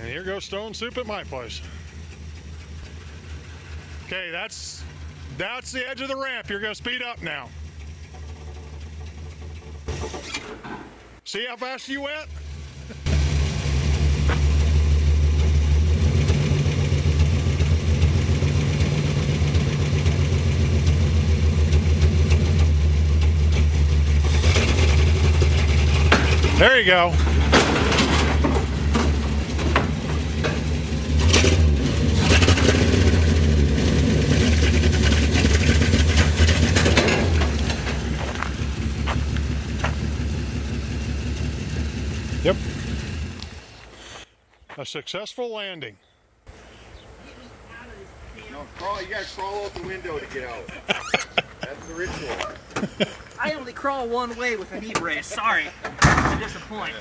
And here goes stone soup at my place. Okay, that's the edge of the ramp. You're gonna speed up now. See how fast you went? There you go. Yep. A successful landing. No, you gotta crawl out the window to get out. That's the ritual. I only crawl one way with a knee brace. Sorry to disappoint.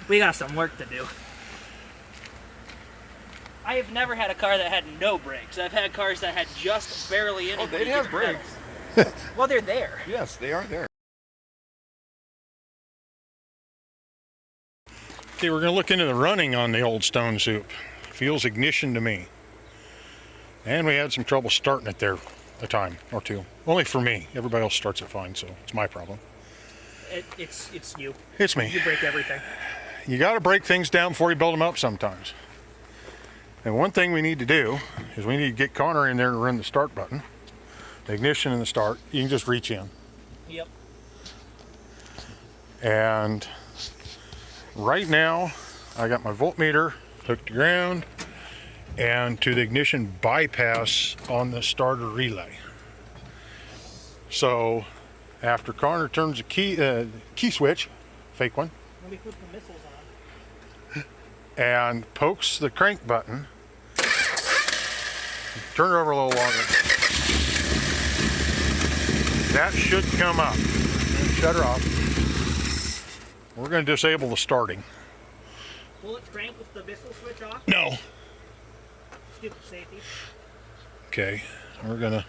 We got some work to do. I have never had a car that had no brakes. I've had cars that had just barely any. Oh, they have brakes. Well, they're there. Yes, they are there. Okay, we're going to look into the running on the old stone soup. Feels ignition to me. And we had some trouble starting it there a time or two. Only for me. Everybody else starts it fine, so it's my problem. It's you. It's me. You break everything. You got to break things down before you build them up sometimes. And one thing we need to do is we need to get Connor in there to run the start button. The ignition and the start. You can just reach in. Yep. And right now, I got my voltmeter hooked to ground and to the ignition bypass on the starter relay. So after Connor turns the key switch, fake one, Let me put the missiles on. and pokes the crank button, turn it over a little longer. That should come up. Shut her off. We're going to disable the starting. Will it crank with the missile switch off? No. Stupid safety. Okay, we're going to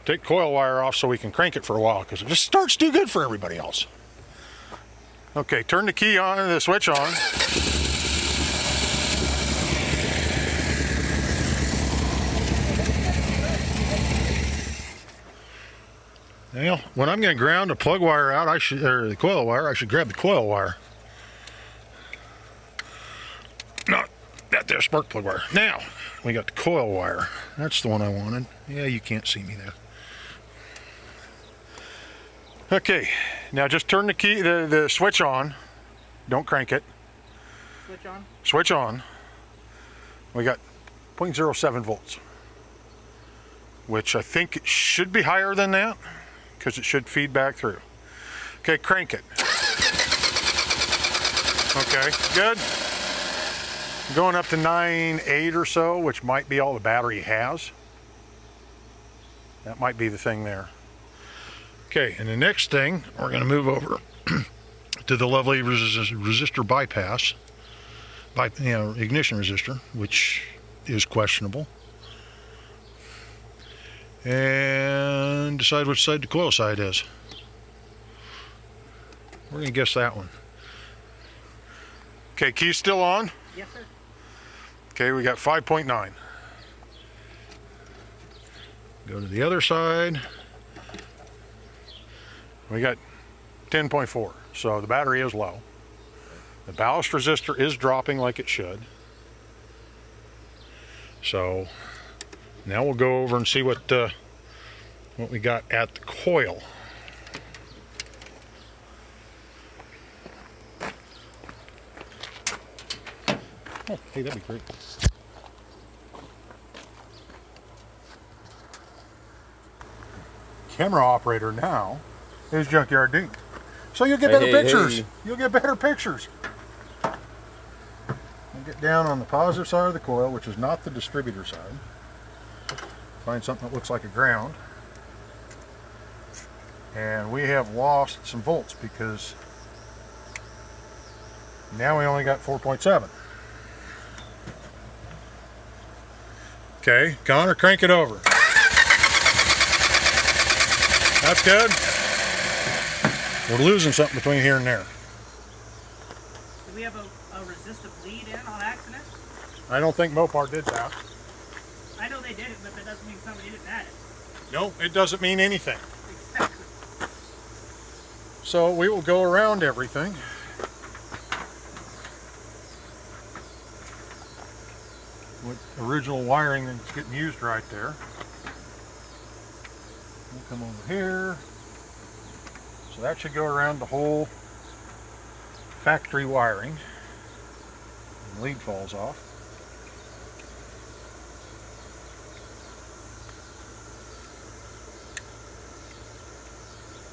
take coil wire off so we can crank it for a while because it just starts too good for everybody else. Okay, turn the key on, the switch on. Now, when I'm going to ground a plug wire out, or the coil wire, I should grab the coil wire. Not that there spark plug wire. Now, we got the coil wire. That's the one I wanted. Yeah, you can't see me there. Okay, now just turn the key, the switch on. Don't crank it. Switch on? Switch on. We got 0.07 volts, which I think it should be higher than that because it should feed back through. Okay, crank it. Okay, good. Going up to 9.8 or so, which might be all the battery has. That might be the thing there. Okay, and the next thing, we're going to move over to the lovely resistor bypass, ignition resistor, which is questionable. And decide which side the coil side is. We're going to guess that one. Okay, key's still on? Yes, sir. Okay, we got 5.9. Go to the other side. We got 10.4. So the battery is low. The ballast resistor is dropping like it should. So now we'll go over and see what we got at the coil. Oh, hey, that'd be great. Camera operator now is Junkyard D. So you'll get better pictures. Hey. You'll get better pictures. We'll get down on the positive side of the coil, which is not the distributor side. Find something that looks like a ground. And we have lost some volts because now we only got 4.7. Okay, Connor, crank it over. That's good. We're losing something between here and there. Do we we have a resistive lead in on accident? I don't think Mopar did that. I know they did it, but that doesn't mean somebody didn't add it. No, it doesn't mean anything. Exactly. So we will go around everything. With original wiring that's getting used right there. We'll come over here. So that should go around the whole factory wiring. The lead falls off.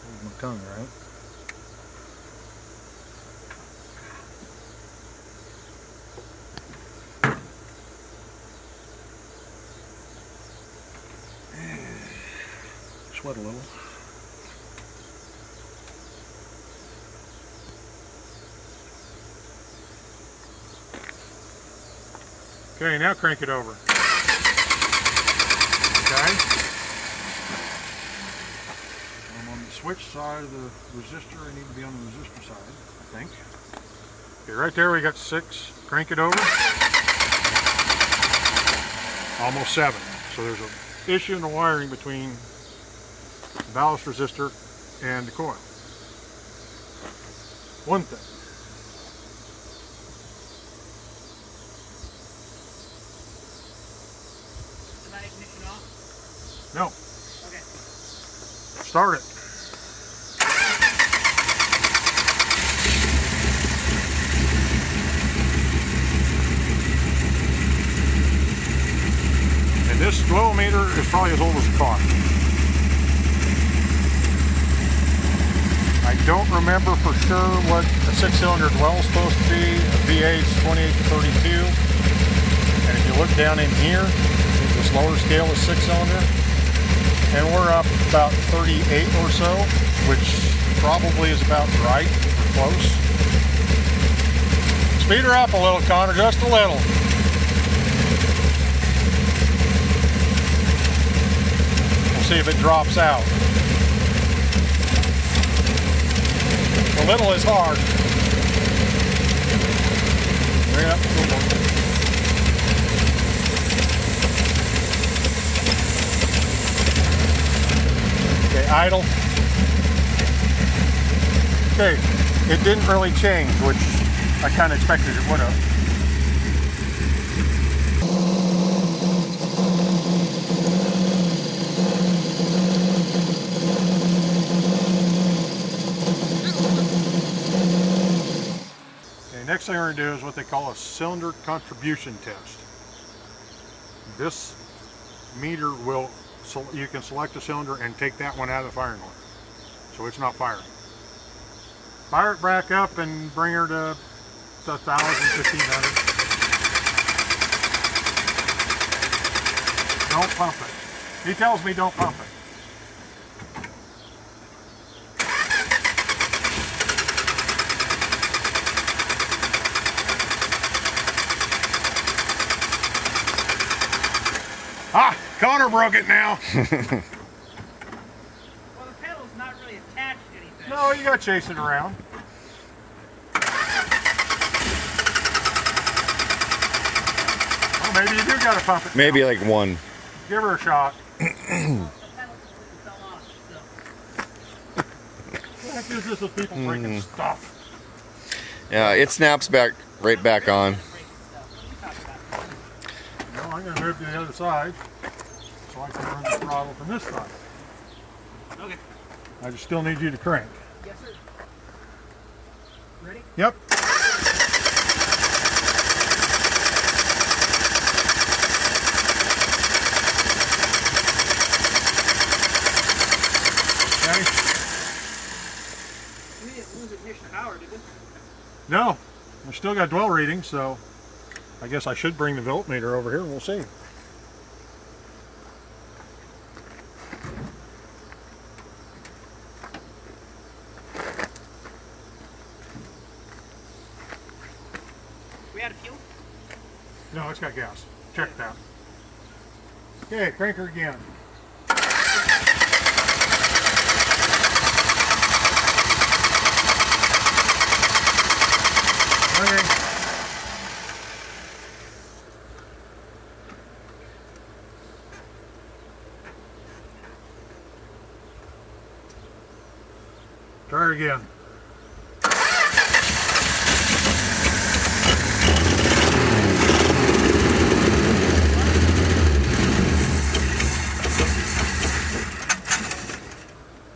Hold my tongue right. Sweat a little. Okay, now crank it over. Okay. I'm on the switch side of the resistor. I need to be on the resistor side, I think. Okay, right there we got 6. Crank it over. Almost 7. So there's an issue in the wiring between the ballast resistor and the coil. One thing. Is that ignition off? No. Okay. Start it. And this flow meter is probably as old as the car. I don't remember for sure what a 6-cylinder dwell is supposed to be. A V8 is 28 to 32. And if you look down in here, this lower scale is 6-cylinder. And we're up about 38 or so, which probably is about right, or close. Speed her up a little, Connor, just a little. We'll see if it drops out. A little is hard. Bring it up a little more. Okay, idle. Okay, it didn't really change, which I kind of expected it would have. Next thing we're going to do is what they call a cylinder contribution test. This meter will, you can select a cylinder and take that one out of the firing order. So it's not firing. Fire it back up and bring her to 1,000, 1,500. Don't pump it. He tells me don't pump it. Ah, Connor broke it now. Well, the pedal's not really attached to anything. No, you gotta chase it around. Well, maybe you do gotta pump it. Maybe now. like 1. Give her a shot. The pedal completely fell off, so. What the heck is this with people breaking stuff? Yeah, it snaps back right back on. Well, I'm gonna move to the other side so I can run the throttle from this side. Okay. I just still need you to crank. Yes, sir. Ready? Yep. Okay. We didn't lose ignition power, did we? No, I still got dwell readings, so I guess I should bring the voltmeter over here and we'll see. We had a fuel? No, it's got gas. Check that. Okay, crank her again. Okay. Try it again.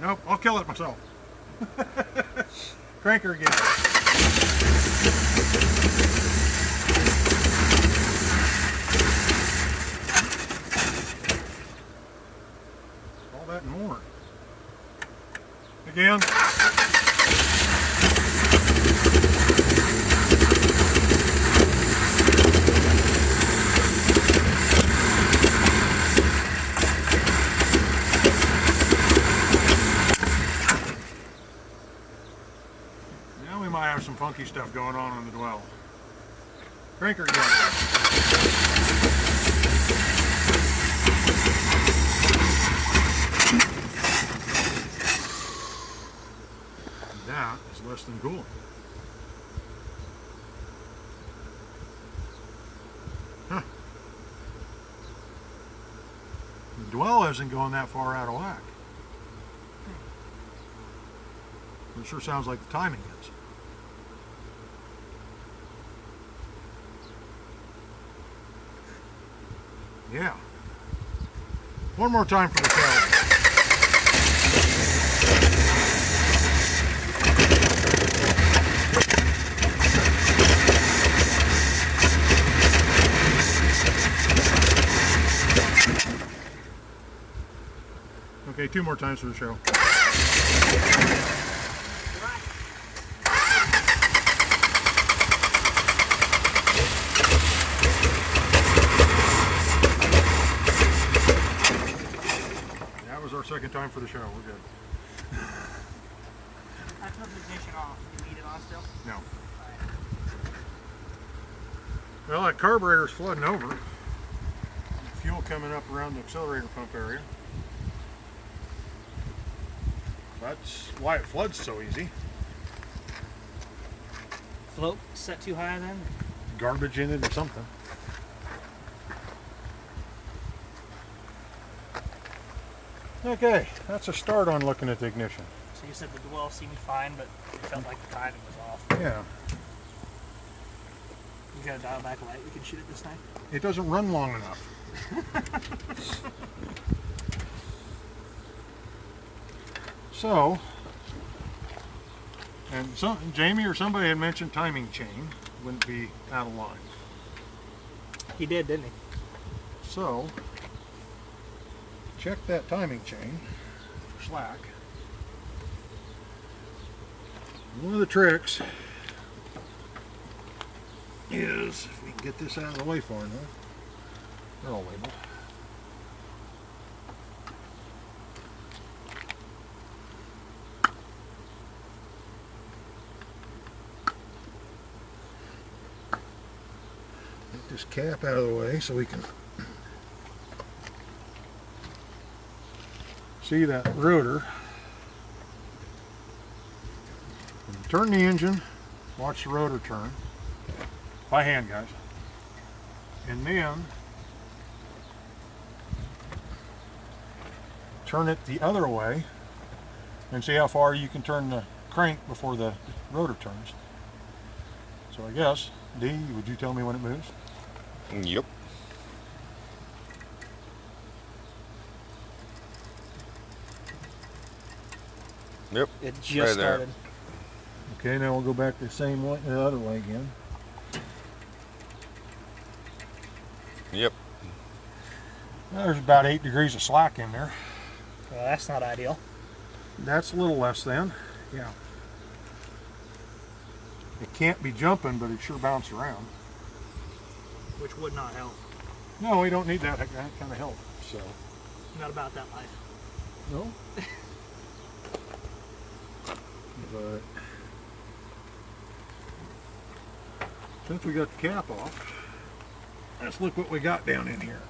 Nope, I'll kill it myself. Crank her again. All that and more. Again. Now we might have some funky stuff going on the dwell. Crank her again. That is less than cool. Huh. The dwell isn't going that far out of whack. It sure sounds like the timing is. Yeah. One more time for the tail. Okay, 2 more times for the show. That was our second time for the show. We're good. I took the ignition off. You need it on still? No. Well, that carburetor's flooding over. Fuel coming up around the accelerator pump area. That's why it floods so easy. Float set too high then? Garbage in it or something. Okay, that's a start on looking at the ignition. So you said the dwell seemed fine, but it felt like the timing was off. Yeah, You gotta dial back a light. We can shoot it this time. it doesn't run long enough. So, and Jamie or somebody had mentioned timing chain wouldn't be out of line. He did, didn't he? So, check that timing chain for slack. One of the tricks is, if we can get this out of the way far enough, they're all labeled. Get this cap out of the way so we can see that rotor. When you turn the engine, watch the rotor turn. By hand, guys. And then turn it the other way and see how far you can turn the crank before the rotor turns. So I guess, D, would you tell me when it moves? Yep. Yep. It just Right there. started. Okay, now we'll go back the same way, the other way again. Yep. Now, there's about 8 degrees of slack in there. Well, that's not ideal. That's a little less than, yeah. It can't be jumping, but it sure bounces around. Which would not help. No, we don't need that kind of help, so. Not about that life. No. But since we got the cap off, let's look what we got down in here.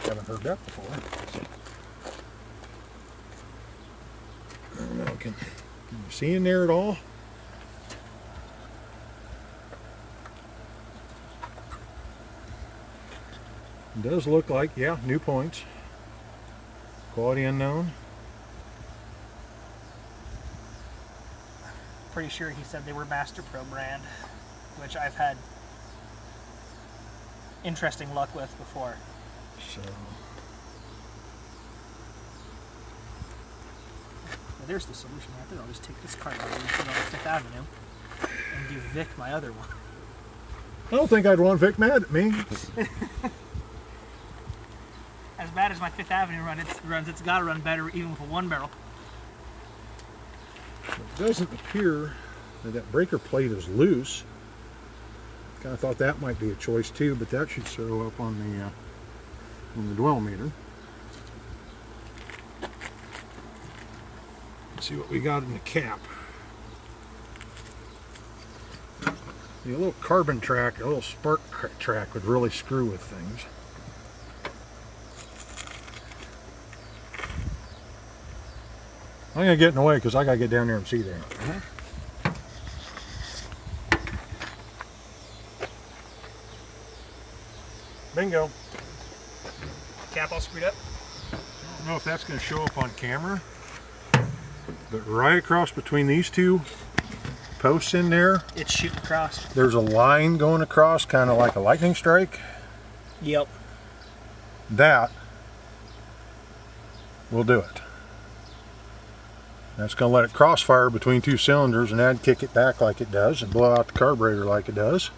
Haven't heard that before. I don't know, can you see in there at all? It does look like, yeah, new points. Quality unknown. Pretty sure he said they were Master Pro brand, which I've had interesting luck with before. So, Well, there's the solution right there. I'll just take this card over and put it on 5th Avenue and give Vic my other one. I don't think I'd want Vic mad at me. As bad as my 5th Avenue runs, it's got to run better even with a 1-barrel. It doesn't appear that that breaker plate is loose. Kind of thought that might be a choice too, but that should show up on the dwell meter. Let's see what we got in the cap. The little carbon track, a little spark track would really screw with things. I'm gonna get in the way because I gotta get down there and see that. Bingo. Cap all screwed up. I don't know if that's going to show up on camera, but right across between these two posts in there, It's shooting across. there's a line going across, kind of like a lightning strike. Yep. That will do it. That's going to let it crossfire between two cylinders, and that'd kick it back like it does and blow out the carburetor like it does.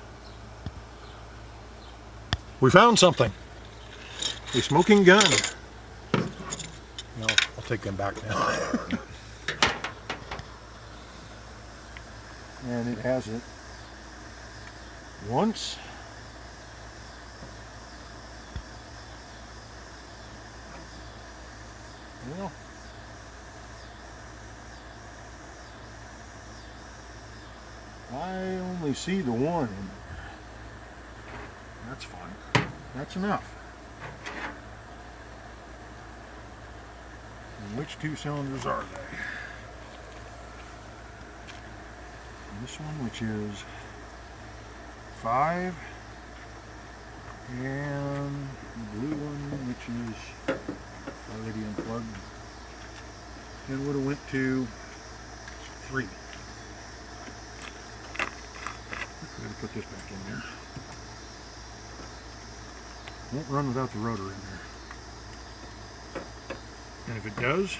We found something. A smoking gun. No, I'll take them back now. And it has it once. Well, I only see the one in there. That's fine. That's enough. And which two cylinders are they? This one, which is 5, and the blue one, which is already unplugged. It would have went to 3. Gotta put this back in there. Won't run without the rotor in there. And if it does,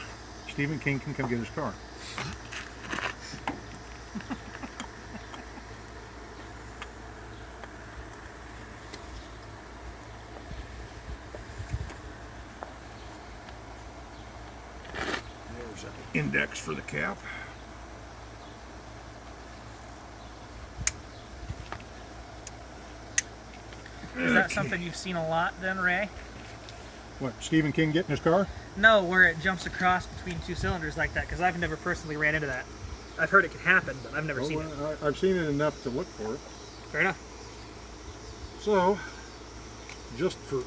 Stephen King can come get his car. There's an index for the cap. Is that something you've seen a lot then, Ray? What, Stephen King getting his car? No, where it jumps across between two cylinders like that, because I've never personally ran into that. I've heard it can happen, but I've never seen it. I've seen it enough to look for it. Fair enough. So, just for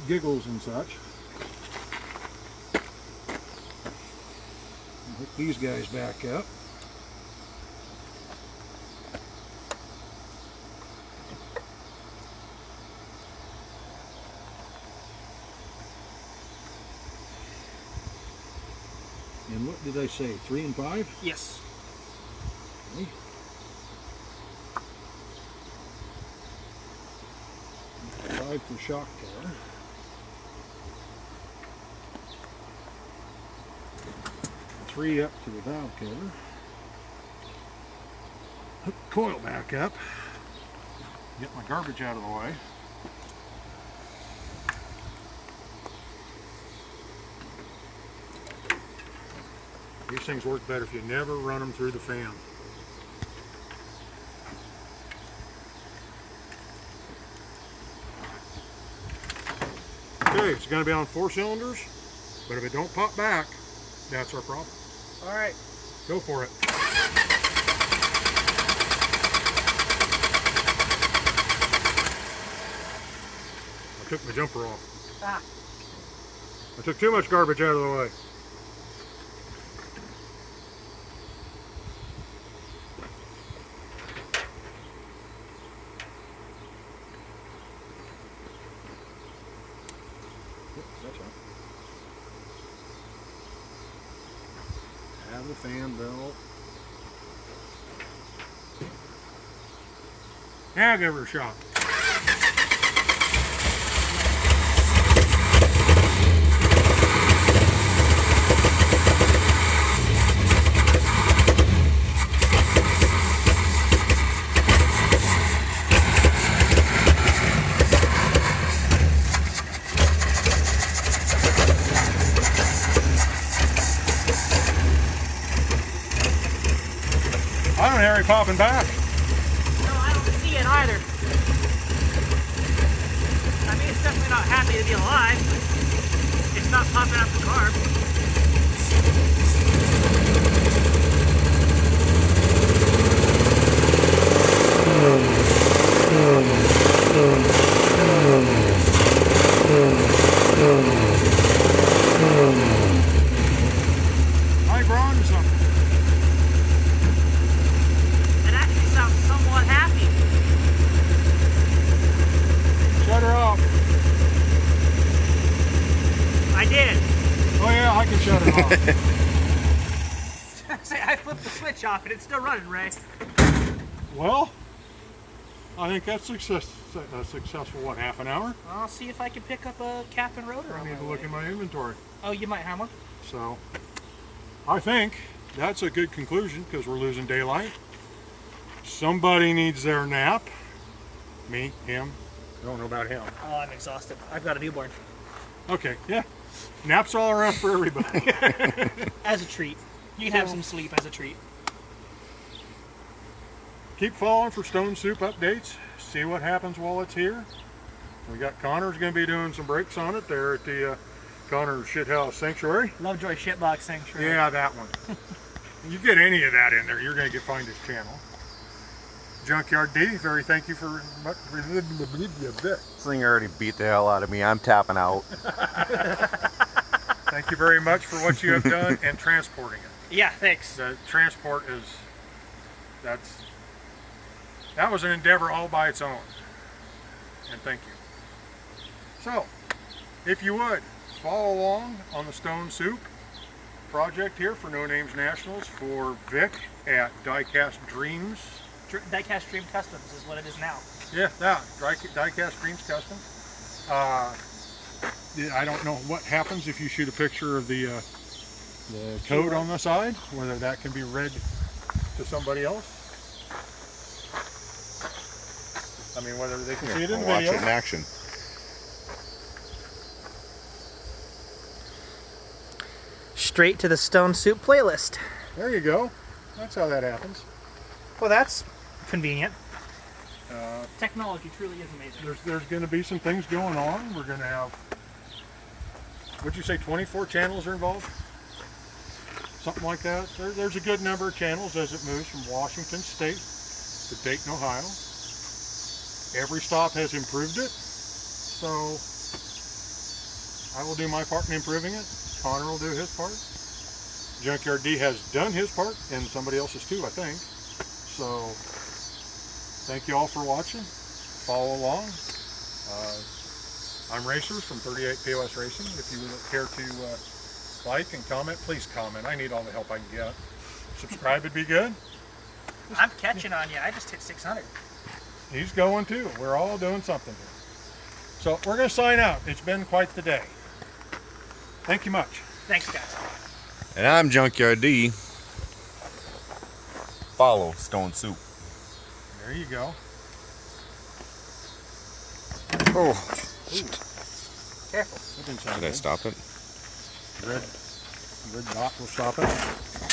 giggles and such, I'll hook these guys back up. And what did I say, 3 and 5? Yes. Okay. 5 for shock tower. Three up to the valve cover. Hook the coil back up. Get my garbage out of the way. These things work better if you never run them through the fan. Okay, it's going to be on 4 cylinders, but if it don't pop back, that's our problem. All right. Go for it. I took my jumper off. Ah. I took too much garbage out of the way. That's right. Have the fan belt. Yeah, give her a shot. I don't hear it popping back. No, I don't see it either. I mean, it's definitely not happy to be alive. It's not popping up the carb. I brought something. It actually sounds somewhat happy. Shut her off. I did. Oh yeah, I can shut her off. Say, I flipped the switch off and it's still running, Ray. Well, I think that's successful, what, half an hour? I'll see if I can pick up a cap and rotor. I on need my to look way. in my inventory. Oh, you might have one. So, I think that's a good conclusion because we're losing daylight. Somebody needs their nap. Me, him. I don't know about him. Oh, I'm exhausted. I've got a newborn. Okay, yeah. Naps all around for everybody. As a treat. You can have some sleep as a treat. Keep following for Stone Soup updates. See what happens while it's here. We got Connor's going to be doing some brakes on it there at the Connor's Shithouse Sanctuary. Lovejoy Shitbox Sanctuary. Yeah, that one. You get any of that in there, you're going to find his channel. Junkyard D, very thank you for... This thing already beat the hell out of me. I'm tapping out. Thank you very much for what you have done and transporting it. Yeah, thanks. The transport is... That was an endeavor all by its own. And thank you. So, if you would, follow along on the Stone Soup project here for No Names Nationals for Vic at Diecast Dreams. Diecast Dream Customs is what it is now. Yeah, that. Diecast Dreams Custom. I don't know what happens if you shoot a picture of the code on the side, whether that can be read to somebody else. I mean, whether they can see it in the Watch video. it in action. Straight to the Stone Soup playlist. There you go. That's how that happens. Well, that's convenient. Technology truly is amazing. There's going to be some things going on. We're going to have, would you say 24 channels are involved? Something like that. There's a good number of channels as it moves from Washington State to Dayton, Ohio. Every stop has improved it. So I will do my part in improving it. Connor will do his part. Junkyard D has done his part, and somebody else's too, I think. So thank you all for watching. Follow along. I'm Racers from 38 POS Racing. If you would care to like and comment, please comment. I need all the help I can get. Subscribe would be good. I'm catching on you. I just hit 600. He's going too. We're all doing something here. So we're going to sign out. It's been quite the day. Thank you much. Thanks, guys. And I'm Junkyard D. Follow Stone Soup. There you go. Oh, Careful. That didn't sound did I good. stop it? Red dot will stop it.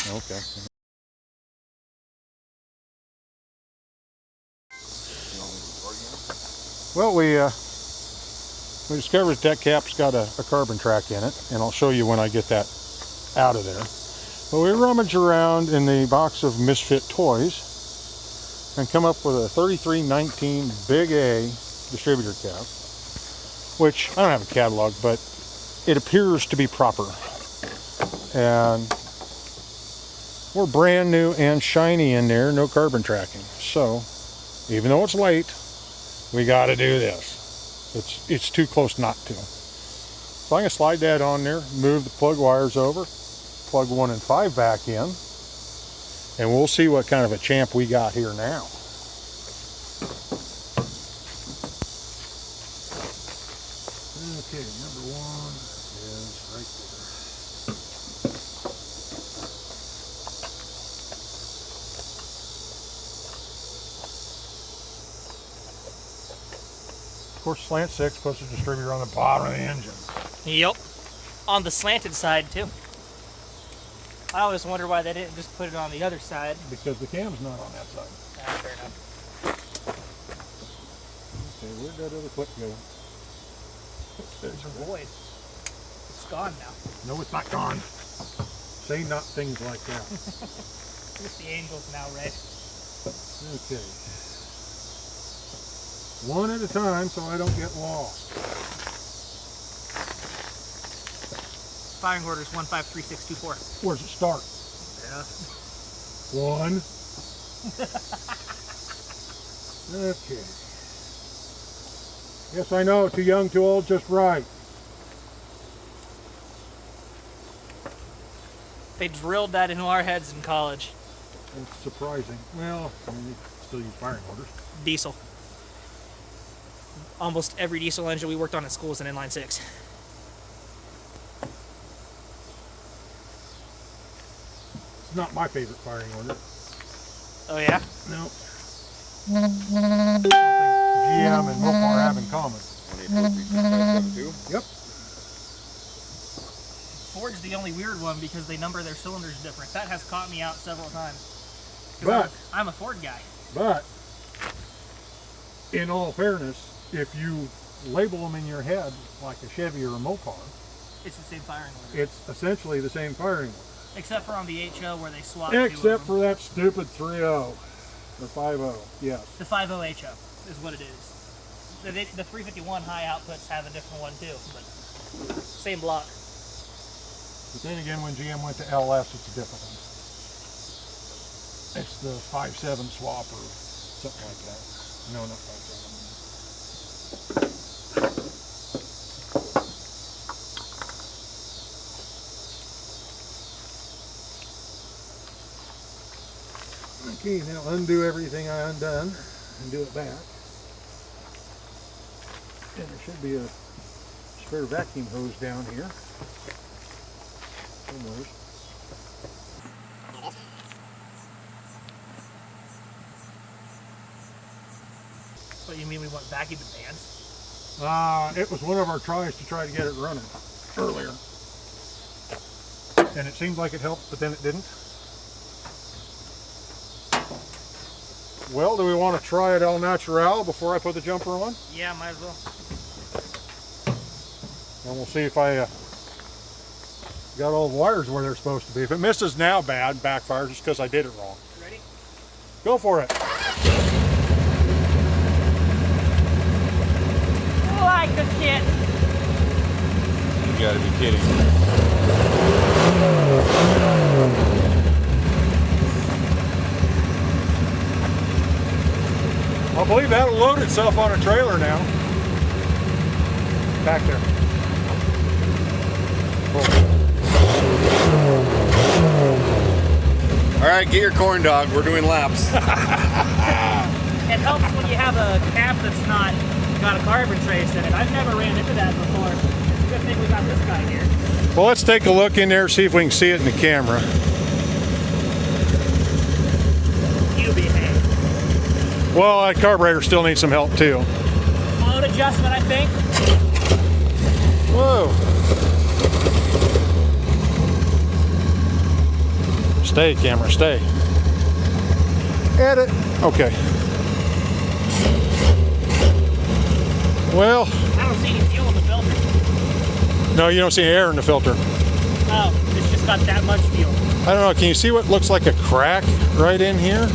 Okay. Well, we discovered that cap's got a carbon track in it, and I'll show you when I get that out of there. But we rummaged around in the box of Misfit toys and come up with a 3319 Big A distributor cap, which I don't have a catalog, but it appears to be proper. And we're brand new and shiny in there, no carbon tracking. So even though it's late, we got to do this. It's too close not to. So I'm going to slide that on there, move the plug wires over, plug 1 and 5 back in, and we'll see what kind of a champ we got here now. Okay, number 1 is right there. Of course, slant 6 puts the distributor on the bottom of the engine. Yep. On the slanted side too. I always wonder why they didn't just put it on the other side. Because the cam's not on that side. Fair enough. Okay, where'd that other clip go? There's a void. It's gone now. No, it's not gone. Say not things like that. With the angels now, Ray. Okay. One at a time so I don't get lost. Firing orders 153624. Where's it start? Yeah. 1. Okay. Yes, I know. Too young, too old, just right. They drilled that into our heads in college. It's surprising. Well, I mean, you still use firing orders. Diesel. Almost every diesel engine we worked on at school is an inline 6. It's not my favorite firing order. Oh yeah? No. Something GM and Mopar have in common. 1843672. Yep. Ford's the only weird one because they number their cylinders different. That has caught me out several times. 'Cause But I'm a Ford guy. But, in all fairness, if you label them in your head like a Chevy or a Mopar, It's the same firing order. it's essentially the same firing order. Except for on the HO where they swap Except for that stupid 3.0 or 5.0, yes. the 50 HO is what it is. The 351 high outputs have a different one too, but same block. But then again, when GM went to LS, it's a different one. It's the 5.7 swap or something like that. No, not 5.7. Okay, now undo everything I undone and do it back. And there should be a spare vacuum hose down here. Somewhere. What, you mean we want vacuum bands? It was one of our tries to try to get it running earlier. And it seemed like it helped, but then it didn't. Well, do we want to try it al natural before I put the jumper on? Yeah, might as well. And we'll see if I got all the wires where they're supposed to be. If it misses now, bad, backfires just because I did it wrong. Ready? Go for it. Like a kid. You gotta be kidding. I believe that'll load itself on a trailer now. Back there. All right, get your corn dog. We're doing laps. It helps when you have a cab that's not got a carbon trace in it. I've never ran into that before. It's a good thing we got this guy here. Well, let's take a look in there, see if we can see it in the camera. You behave. Well, that carburetor still needs some help too. Mode adjustment, I think. Whoa. Stay, camera, stay. Edit. Okay. Well, I don't see any fuel in the filter. no, you don't see air in the filter. Oh, it's just got that much fuel. I don't know, can you see what looks like a crack right in here?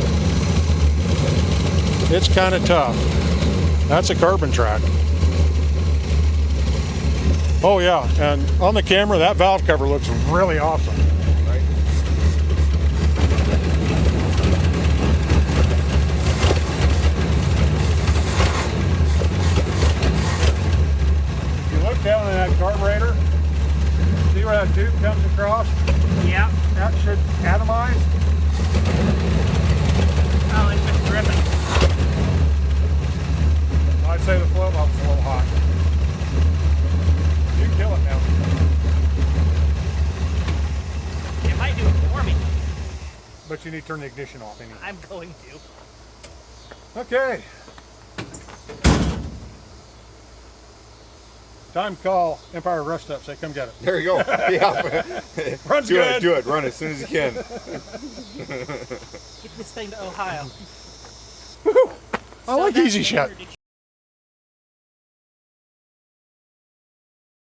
It's kind of tough. That's a carbon track. Oh yeah, and on the camera, that valve cover looks really awesome. Right? If you look down in that carburetor, where that tube comes across? Yeah. That should atomize. Oh, it's just dripping. I'd say the flow pump's a little hot. You can kill it now. It might do it for me. But you need to turn the ignition off anyway. I'm going to. Okay. Time to call Empire Rust Up. Say, come get it. There you go. Yeah. Runs do good. it. Do it. Run as soon as you can. Get this thing to Ohio. I like Easy Shut. Detroit.